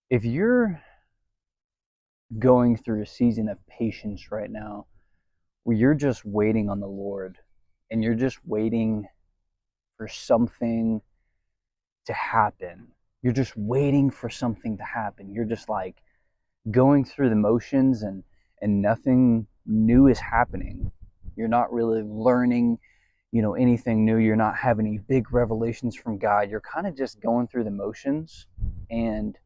If you're going through a season of patience right now, where you're just waiting on the Lord and you're just waiting for something to happen, you're just waiting for something to happen. You're just like going through the motions and nothing new is happening. You're not really learning, anything new. You're not having any big revelations from God. You're kind of just going through the motions and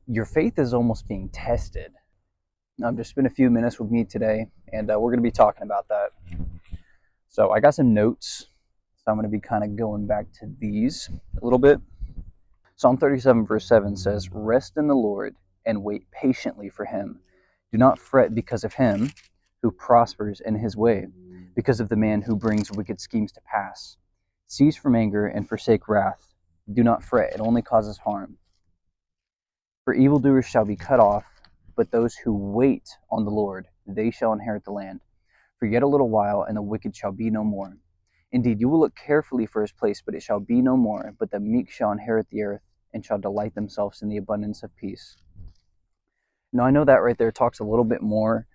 your faith is almost being tested. Just spend a few minutes with me today, and we're going to be talking about that. So I got some notes, so I'm going to be kind of going back to these a little bit. Psalm 37, verse 7 says, "Rest in the Lord and wait patiently for him. Do not fret because of him who prospers in his way, because of the man who brings wicked schemes to pass. Cease from anger and forsake wrath. Do not fret, it only causes harm. For evildoers shall be cut off, but those who wait on the Lord, they shall inherit the land. For yet a little while, and the wicked shall be no more. Indeed, you will look carefully for his place, but it shall be no more. But the meek shall inherit the earth, and shall delight themselves in the abundance of peace." Now, I know that right there talks a little bit more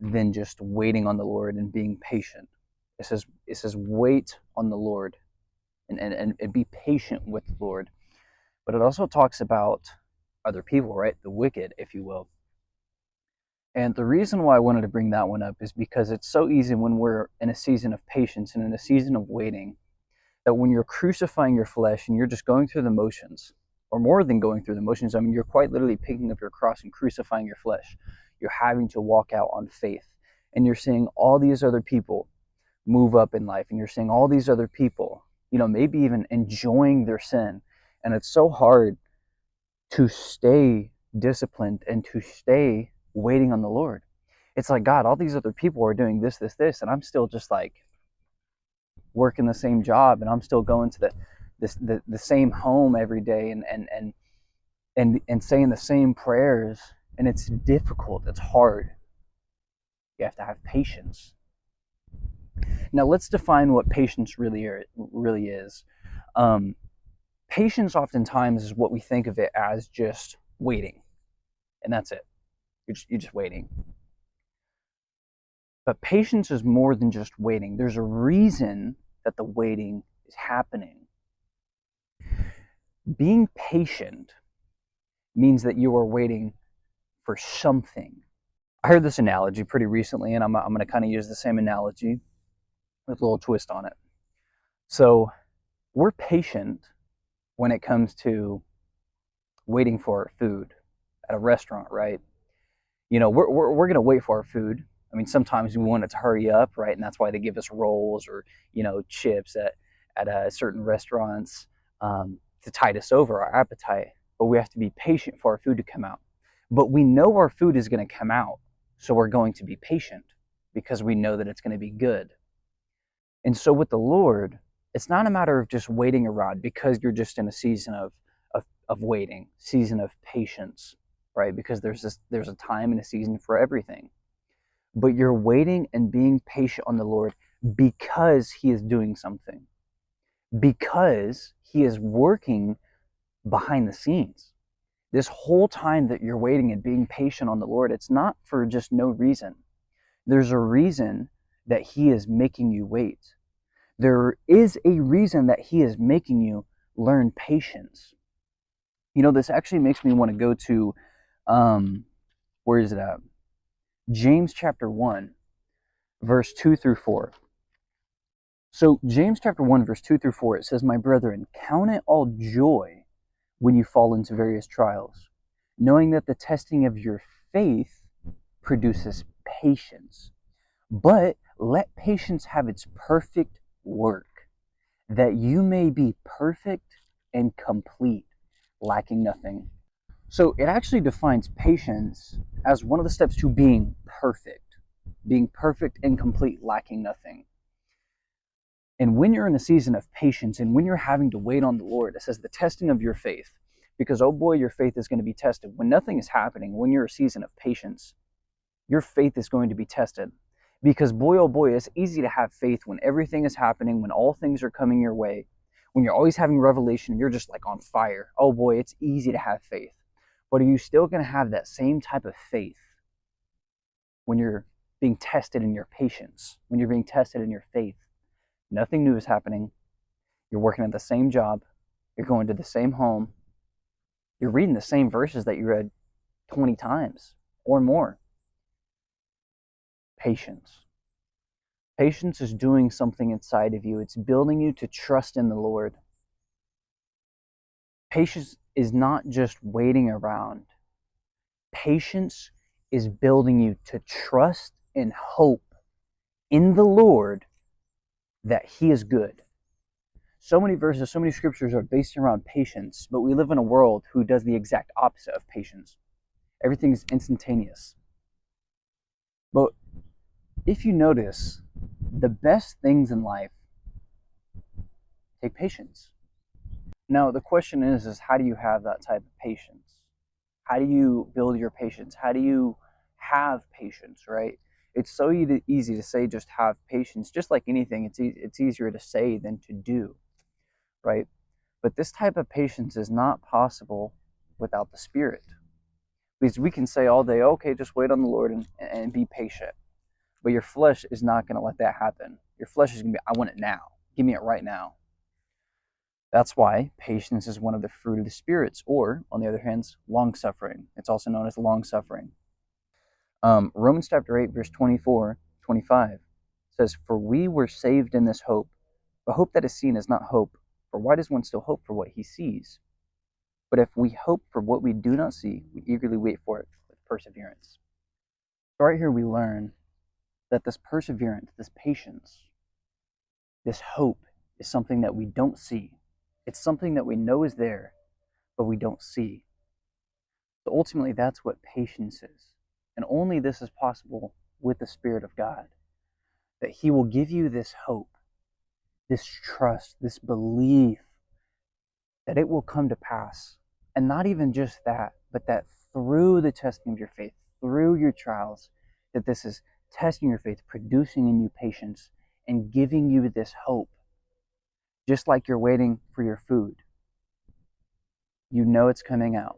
than just waiting on the Lord and being patient. It says wait on the Lord and be patient with the Lord. But it also talks about other people, right? The wicked, if you will. And the reason why I wanted to bring that one up is because it's so easy when we're in a season of patience and in a season of waiting, that when you're crucifying your flesh and you're just going through the motions, or more than going through the motions, I mean, you're quite literally picking up your cross and crucifying your flesh. You're having to walk out on faith. And you're seeing all these other people move up in life, and you're seeing all these other people, maybe even enjoying their sin. And it's so hard to stay disciplined and to stay waiting on the Lord. It's like, God, all these other people are doing this, and I'm still just like working the same job, and I'm still going to the same home every day, and saying the same prayers, and it's difficult. It's hard. You have to have patience. Now let's define what patience really is. Um, Patience oftentimes is what we think of it as, just waiting, and that's it. You're just waiting. But patience is more than just waiting. There's a reason that the waiting is happening. Being patient means that you are waiting for something. I heard this analogy pretty recently, and I'm going to kind of use the same analogy with a little twist on it. So we're patient when it comes to waiting for our food at a restaurant, right? We're going to wait for our food. I mean, sometimes we want it to hurry up, right? And that's why they give us rolls or, chips at certain restaurants, to tide us over our appetite. But we have to be patient for our food to come out. But we know our food is going to come out, so we're going to be patient because we know that it's going to be good. And so with the Lord, it's not a matter of just waiting around because you're just in a season of waiting, season of patience, right? Because there's a time and a season for everything. But you're waiting and being patient on the Lord because he is doing something, because he is working behind the scenes. This whole time that you're waiting and being patient on the Lord, it's not for just no reason. There's a reason that he is making you wait. There is a reason that he is making you learn patience. This actually makes me want to go to, where is it at? James chapter 1, verse 2 through 4. So James chapter 1, verse 2 through 4, it says, "My brethren, count it all joy when you fall into various trials, knowing that the testing of your faith produces patience. But let patience have its perfect work, that you may be perfect and complete, lacking nothing." So it actually defines patience as one of the steps to being perfect and complete, lacking nothing. And when you're in a season of patience and when you're having to wait on the Lord, it says the testing of your faith, because oh boy, your faith is going to be tested. When nothing is happening, when you're a season of patience, your faith is going to be tested. Because boy, oh boy, it's easy to have faith when everything is happening, when all things are coming your way, when you're always having revelation, you're just like on fire. Oh boy, it's easy to have faith. But are you still going to have that same type of faith when you're being tested in your patience, when you're being tested in your faith? Nothing new is happening. You're working at the same job. You're going to the same home. You're reading the same verses that you read 20 times or more. Patience. Patience is doing something inside of you. It's building you to trust in the Lord. Patience is not just waiting around. Patience is building you to trust and hope in the Lord that He is good. So many verses, so many scriptures are based around patience, but we live in a world who does the exact opposite of patience. Everything's instantaneous. But if you notice, the best things in life take patience. Now, the question is how do you have that type of patience? How do you build your patience? How do you have patience, right? It's so easy to say just have patience. Just like anything, it's easier to say than to do, right? But this type of patience is not possible without the Spirit. Because we can say all day, okay, just wait on the Lord and be patient. But your flesh is not going to let that happen. Your flesh is going to be, I want it now. Give me it right now. That's why patience is one of the fruit of the spirits, or, on the other hand, long-suffering. It's also known as long-suffering. Romans chapter 8, verse 24, 25 says, "For we were saved in this hope. But hope that is seen is not hope. For why does one still hope for what he sees? But if we hope for what we do not see, we eagerly wait for it with perseverance." So right here we learn that this perseverance, this patience, this hope is something that we don't see. It's something that we know is there, but we don't see. So ultimately, that's what patience is. And only this is possible with the Spirit of God, that He will give you this hope, this trust, this belief that it will come to pass. And not even just that, but that through the testing of your faith, through your trials, that this is testing your faith, producing in you patience, and giving you this hope. Just like you're waiting for your food. You know it's coming out.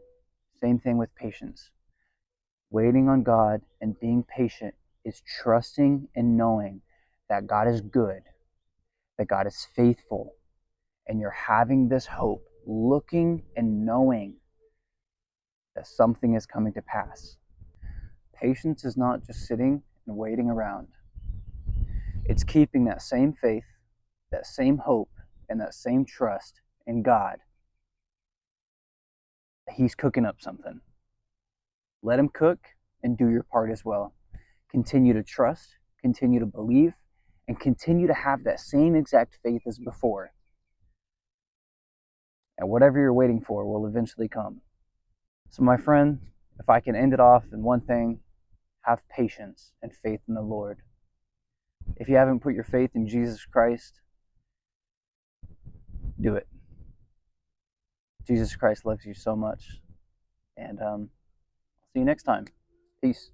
Same thing with patience. Waiting on God and being patient is trusting and knowing that God is good, that God is faithful, and you're having this hope, looking and knowing that something is coming to pass. Patience is not just sitting and waiting around. It's keeping that same faith, that same hope, and that same trust in God. He's cooking up something. Let Him cook and do your part as well. Continue to trust, continue to believe, and continue to have that same exact faith as before. And whatever you're waiting for will eventually come. So, my friend, if I can end it off in one thing, have patience and faith in the Lord. If you haven't put your faith in Jesus Christ, do it. Jesus Christ loves you so much. And see you next time. Peace.